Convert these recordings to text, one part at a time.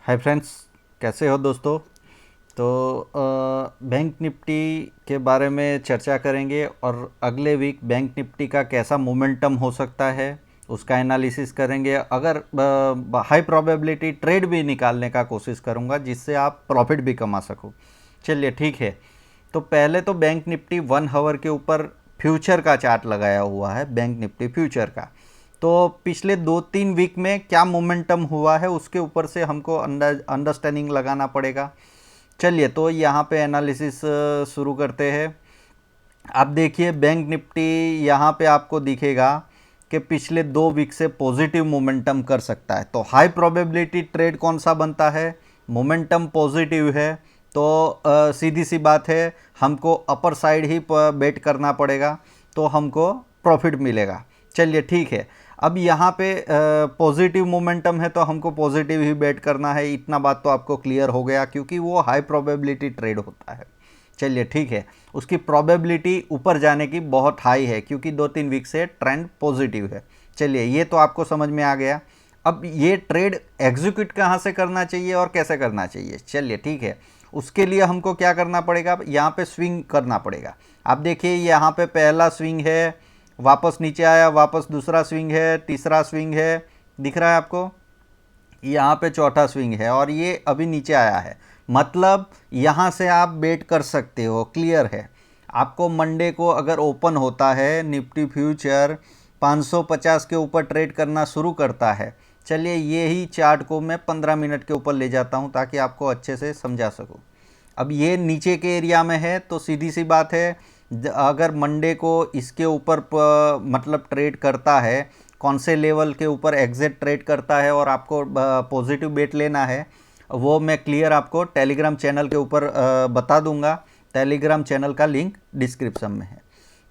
Hi friends, कैसे हो दोस्तों। तो बैंक निफ्टी के बारे में चर्चा करेंगे और अगले वीक बैंक निफ्टी का कैसा मोमेंटम हो सकता है उसका एनालिसिस करेंगे। अगर हाई प्रोबेबिलिटी ट्रेड भी निकालने का कोशिश करूंगा जिससे आप प्रॉफिट भी कमा सको। चलिए ठीक है। तो पहले तो बैंक निफ्टी 1 आवर के ऊपर फ्यूचर का चार्ट लगाया हुआ है, बैंक निफ्टी फ्यूचर का। तो पिछले 2-3 वीक में क्या मोमेंटम हुआ है उसके ऊपर से हमको अंडरस्टैंडिंग लगाना पड़ेगा। चलिए तो यहाँ पे एनालिसिस शुरू करते हैं। आप देखिए बैंक निफ्टी यहाँ पे आपको दिखेगा कि पिछले 2 वीक से पॉजिटिव मोमेंटम कर सकता है। तो हाई प्रोबेबिलिटी ट्रेड कौन सा बनता है, मोमेंटम पॉजिटिव है तो सीधी सी बात है, हमको अपर साइड ही बेट करना पड़ेगा तो हमको प्रॉफिट मिलेगा। चलिए ठीक है। अब यहाँ पे पॉजिटिव मोमेंटम है तो हमको पॉजिटिव ही बेट करना है, इतना बात तो आपको क्लियर हो गया क्योंकि वो हाई प्रोबेबिलिटी ट्रेड होता है। चलिए ठीक है। उसकी प्रोबेबिलिटी ऊपर जाने की बहुत हाई है क्योंकि 2-3 वीक से ट्रेंड पॉजिटिव है। चलिए ये तो आपको समझ में आ गया। अब ये ट्रेड एग्जीक्यूट कहाँ से करना चाहिए और कैसे करना चाहिए, चलिए ठीक है। उसके लिए हमको क्या करना पड़ेगा, यहाँ पे स्विंग करना पड़ेगा। आप देखिए यहाँ पे पहला स्विंग है, वापस नीचे आया, वापस दूसरा स्विंग है, तीसरा स्विंग है, दिख रहा है आपको। यहाँ पे चौथा स्विंग है और ये अभी नीचे आया है। मतलब यहाँ से आप बेट कर सकते हो, क्लियर है। आपको मंडे को अगर ओपन होता है निफ्टी फ्यूचर 550 के ऊपर ट्रेड करना शुरू करता है। चलिए ये ही चार्ट को मैं 15 मिनट के ऊपर ले जाता हूँ ताकि आपको अच्छे से समझा सकूँ। अब ये नीचे के एरिया में है तो सीधी सी बात है, अगर मंडे को इसके ऊपर मतलब ट्रेड करता है, कौन से लेवल के ऊपर एग्जिट ट्रेड करता है और आपको पॉजिटिव बेट लेना है, वो मैं क्लियर आपको टेलीग्राम चैनल के ऊपर बता दूंगा। टेलीग्राम चैनल का लिंक डिस्क्रिप्शन में है।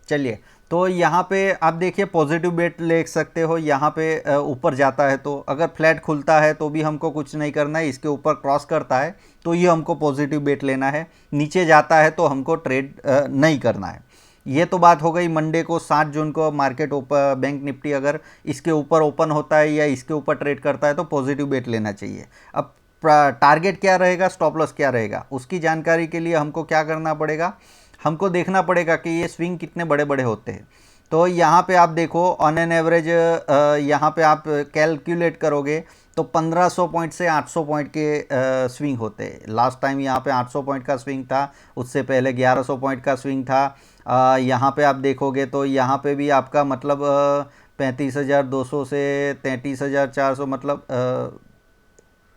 चलिए तो यहाँ पे आप देखिए पॉजिटिव बेट ले सकते हो। यहाँ पे ऊपर जाता है तो अगर फ्लैट खुलता है तो भी हमको कुछ नहीं करना है, इसके ऊपर क्रॉस करता है तो ये हमको पॉजिटिव बेट लेना है, नीचे जाता है तो हमको ट्रेड नहीं करना है। ये तो बात हो गई मंडे को 7 जून को मार्केट ऊपर बैंक निफ्टी अगर इसके ऊपर ओपन होता है या इसके ऊपर ट्रेड करता है तो पॉजिटिव बेट लेना चाहिए। अब टारगेट क्या रहेगा, स्टॉप लॉस क्या रहेगा, उसकी जानकारी के लिए हमको क्या करना पड़ेगा, हमको देखना पड़ेगा कि ये स्विंग कितने बड़े बड़े होते हैं। तो यहाँ पे आप देखो ऑन एन एवरेज यहाँ पे आप कैलकुलेट करोगे तो 1500 पॉइंट से 800 पॉइंट के स्विंग होते हैं। लास्ट टाइम यहाँ पे 800 पॉइंट का स्विंग था, उससे पहले 1100 पॉइंट का स्विंग था। यहाँ पे आप देखोगे तो यहाँ पे भी आपका मतलब 35,200 से 33,400 मतलब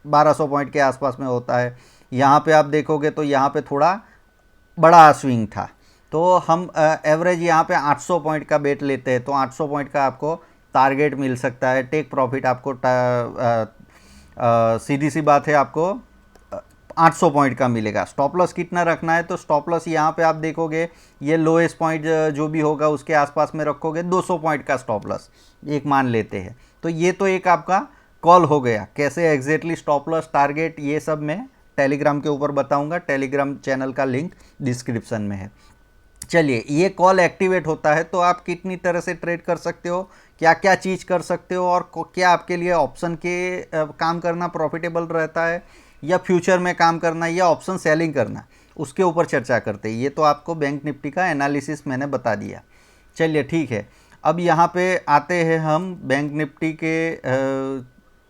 1200 पॉइंट के आसपास में होता है। यहाँ पे आप देखोगे तो यहाँ पे थोड़ा बड़ा स्विंग था। तो हम एवरेज यहाँ पे 800 पॉइंट का बेट लेते हैं तो 800 पॉइंट का आपको टारगेट मिल सकता है। टेक प्रॉफिट आपको सीधी सी बात है, आपको 800 पॉइंट का मिलेगा। स्टॉप लॉस कितना रखना है, तो स्टॉप लॉस यहाँ पे आप देखोगे ये लोएस्ट पॉइंट जो भी होगा उसके आसपास में रखोगे। 200 पॉइंट का स्टॉप लॉस एक मान लेते हैं। तो ये तो एक आपका कॉल हो गया। कैसे एग्जैक्टली स्टॉप लॉस टारगेट ये सब मैं टेलीग्राम के ऊपर बताऊंगा, टेलीग्राम चैनल का लिंक डिस्क्रिप्शन में है। चलिए ये कॉल एक्टिवेट होता है तो आप कितनी तरह से ट्रेड कर सकते हो, क्या क्या चीज़ कर सकते हो और क्या आपके लिए ऑप्शन के काम करना प्रॉफिटेबल रहता है या फ्यूचर में काम करना या ऑप्शन सेलिंग करना, उसके ऊपर चर्चा करते हैं। ये तो आपको बैंक निफ्टी का एनालिसिस मैंने बता दिया। चलिए ठीक है। अब यहाँ पे आते हैं हम बैंक निफ्टी के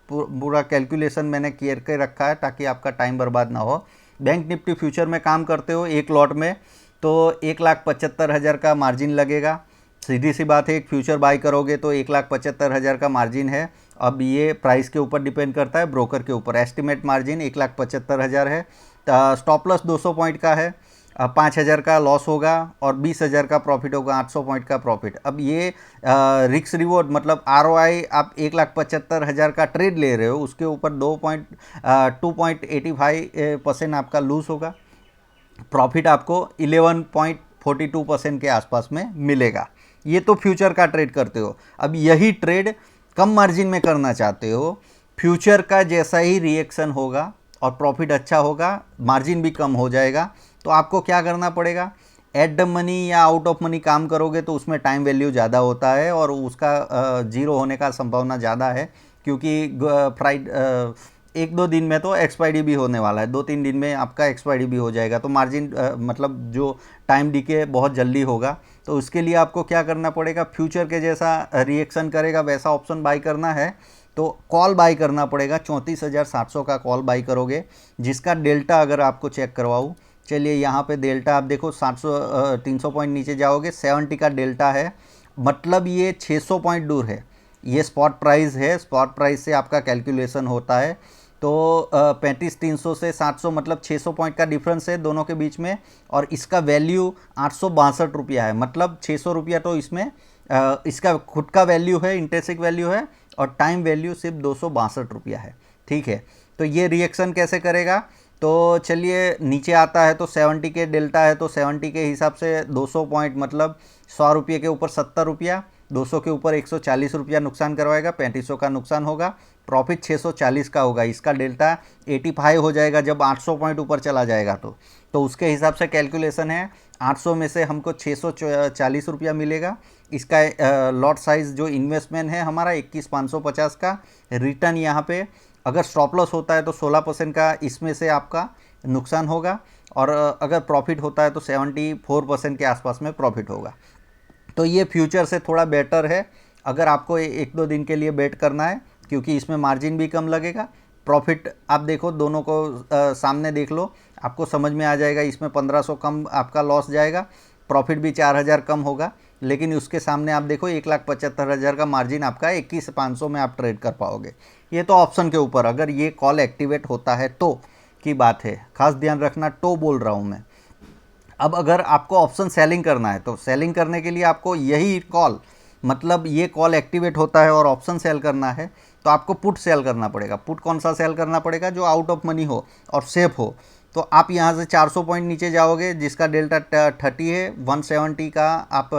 पूरा कैलकुलेशन मैंने किया के रखा है ताकि आपका टाइम बर्बाद ना हो। बैंक निफ्टी फ्यूचर में काम करते हो एक लॉट में तो 1,75,000 का मार्जिन लगेगा। सीधी सी बात है, एक फ्यूचर बाई करोगे तो 1,75,000 का मार्जिन है। अब ये प्राइस के ऊपर डिपेंड करता है, ब्रोकर के ऊपर। एस्टिमेट मार्जिन 1,75,000 है। स्टॉप लॉस 200 पॉइंट का है, 5,000 का लॉस होगा और 20,000 का प्रॉफिट होगा, 800 पॉइंट का प्रॉफिट। अब ये रिक्स रिवॉर्ड मतलब ROI आप 1,75,000 का ट्रेड ले रहे हो, उसके ऊपर 2.85% आपका लूज होगा। प्रॉफिट आपको 11.42% के आसपास में मिलेगा। ये तो फ्यूचर का ट्रेड करते हो। अब यही ट्रेड कम मार्जिन में करना चाहते हो, फ्यूचर का जैसा ही रिएक्शन होगा और प्रॉफिट अच्छा होगा, मार्जिन भी कम हो जाएगा, तो आपको क्या करना पड़ेगा, एट द मनी या आउट ऑफ मनी काम करोगे तो उसमें टाइम वैल्यू ज़्यादा होता है और उसका जीरो होने का संभावना ज़्यादा है क्योंकि एक दो दिन में तो एक्सपायरी भी होने वाला है, 2-3 दिन में आपका एक्सपायरी भी हो जाएगा, तो मार्जिन मतलब जो टाइम डीके बहुत जल्दी होगा। तो उसके लिए आपको क्या करना पड़ेगा, फ्यूचर के जैसा रिएक्शन करेगा वैसा ऑप्शन बाई करना है तो कॉल बाई करना पड़ेगा। 34,700 का कॉल बाई करोगे, जिसका डेल्टा अगर आपको चेक करवाऊँ, चलिए यहाँ पे डेल्टा आप देखो 300 पॉइंट नीचे जाओगे 70 का डेल्टा है, मतलब ये 600 पॉइंट दूर है। ये स्पॉट प्राइस है, स्पॉट प्राइस से आपका कैलकुलेशन होता है। तो 35,300 से 700 मतलब 600 पॉइंट का डिफरेंस है दोनों के बीच में, और इसका वैल्यू 862 रुपया है, मतलब 600 रुपया तो इसमें इसका खुद का वैल्यू है, इंट्रिंसिक वैल्यू है, और टाइम वैल्यू सिर्फ 262 रुपया है। ठीक है, तो ये रिएक्शन कैसे करेगा, तो चलिए नीचे आता है तो 70 के डेल्टा है, तो 70 के हिसाब से 200 पॉइंट मतलब 100 रुपये के ऊपर 70 रुपया, 200 के ऊपर 140 रुपया नुकसान करवाएगा, 3500 का नुकसान होगा, प्रॉफिट 640 का होगा। इसका डेल्टा 85 हो जाएगा जब 800 पॉइंट ऊपर चला जाएगा तो उसके हिसाब से कैलकुलेशन है 800 में से हमको 640 रुपया मिलेगा। इसका लॉट साइज़ जो इन्वेस्टमेंट है हमारा 21,550 का, रिटर्न यहाँ पे अगर स्टॉप लॉस होता है तो 16% का इसमें से आपका नुकसान होगा, और अगर प्रॉफिट होता है तो 74% के आसपास में प्रॉफिट होगा। तो ये फ्यूचर से थोड़ा बेटर है अगर आपको एक दो दिन के लिए बेट करना है, क्योंकि इसमें मार्जिन भी कम लगेगा। प्रॉफिट आप देखो दोनों को सामने देख लो, आपको समझ में आ जाएगा। इसमें 1500 कम आपका लॉस जाएगा, प्रॉफिट भी 4000 कम होगा, लेकिन उसके सामने आप देखो 1,75,000 का मार्जिन आपका 21,500 में आप ट्रेड कर पाओगे। ये तो ऑप्शन के ऊपर अगर ये कॉल एक्टिवेट होता है तो की बात है, खास ध्यान रखना, तो बोल रहा हूँ मैं। अब अगर आपको ऑप्शन सेलिंग करना है तो सेलिंग करने के लिए आपको यही कॉल, मतलब ये कॉल एक्टिवेट होता है और ऑप्शन सेल करना है तो आपको पुट सेल करना पड़ेगा। पुट कौन सा सेल करना पड़ेगा, जो आउट ऑफ मनी हो और सेफ हो। तो आप यहाँ से 400 पॉइंट नीचे जाओगे, जिसका डेल्टा 30 है, 170 का आप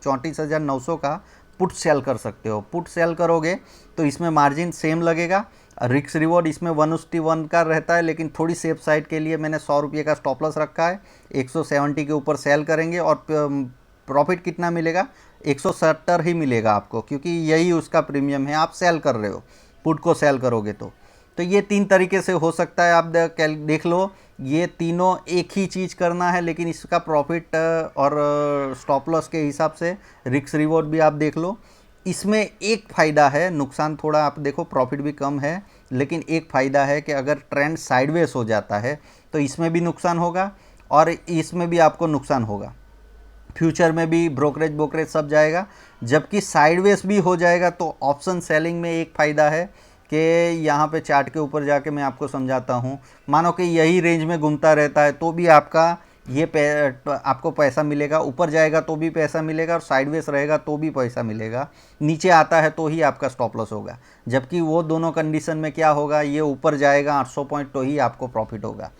34,900 का पुट सेल कर सकते हो। पुट सेल करोगे तो इसमें मार्जिन सेम लगेगा, रिक्स रिवॉर्ड इसमें 1:1 का रहता है, लेकिन थोड़ी सेफ साइड के लिए मैंने 100 रुपये का स्टॉप लॉस रखा है। 170 के ऊपर सेल करेंगे और प्रॉफिट कितना मिलेगा, 170 ही मिलेगा आपको, क्योंकि यही उसका प्रीमियम है, आप सेल कर रहे हो पुट को सेल करोगे तो ये 3 तरीके से हो सकता है। आप देख लो, ये तीनों एक ही चीज़ करना है, लेकिन इसका प्रॉफिट और स्टॉप लॉस के हिसाब से रिक्स रिवॉर्ड भी आप देख लो। इसमें एक फ़ायदा है, नुकसान थोड़ा आप देखो, प्रॉफिट भी कम है, लेकिन एक फ़ायदा है कि अगर ट्रेंड साइडवेज हो जाता है तो इसमें भी नुकसान होगा और इसमें भी आपको नुकसान होगा। फ्यूचर में भी ब्रोकरेज सब जाएगा, जबकि साइडवेज भी हो जाएगा। तो ऑप्शन सेलिंग में एक फ़ायदा है कि यहाँ पे चार्ट के ऊपर जाके मैं आपको समझाता हूँ। मानो कि यही रेंज में घूमता रहता है तो भी आपका आपको पैसा मिलेगा, ऊपर जाएगा तो भी पैसा मिलेगा, और साइडवेज रहेगा तो भी पैसा मिलेगा, नीचे आता है तो ही आपका स्टॉप लॉस होगा। जबकि वो दोनों कंडीशन में क्या होगा, ये ऊपर जाएगा 800 पॉइंट तो ही आपको प्रॉफिट होगा,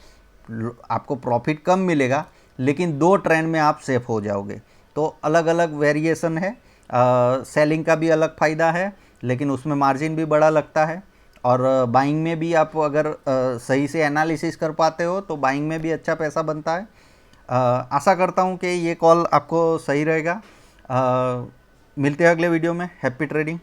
आपको प्रॉफिट कम मिलेगा, लेकिन दो ट्रेंड में आप सेफ हो जाओगे। तो अलग अलग वेरिएशन है, सेलिंग का भी अलग फ़ायदा है, लेकिन उसमें मार्जिन भी बड़ा लगता है, और बाइंग में भी आप अगर सही से एनालिसिस कर पाते हो तो बाइंग में भी अच्छा पैसा बनता है। आशा करता हूँ कि ये कॉल आपको सही रहेगा। मिलते हैं अगले वीडियो में। Happy trading.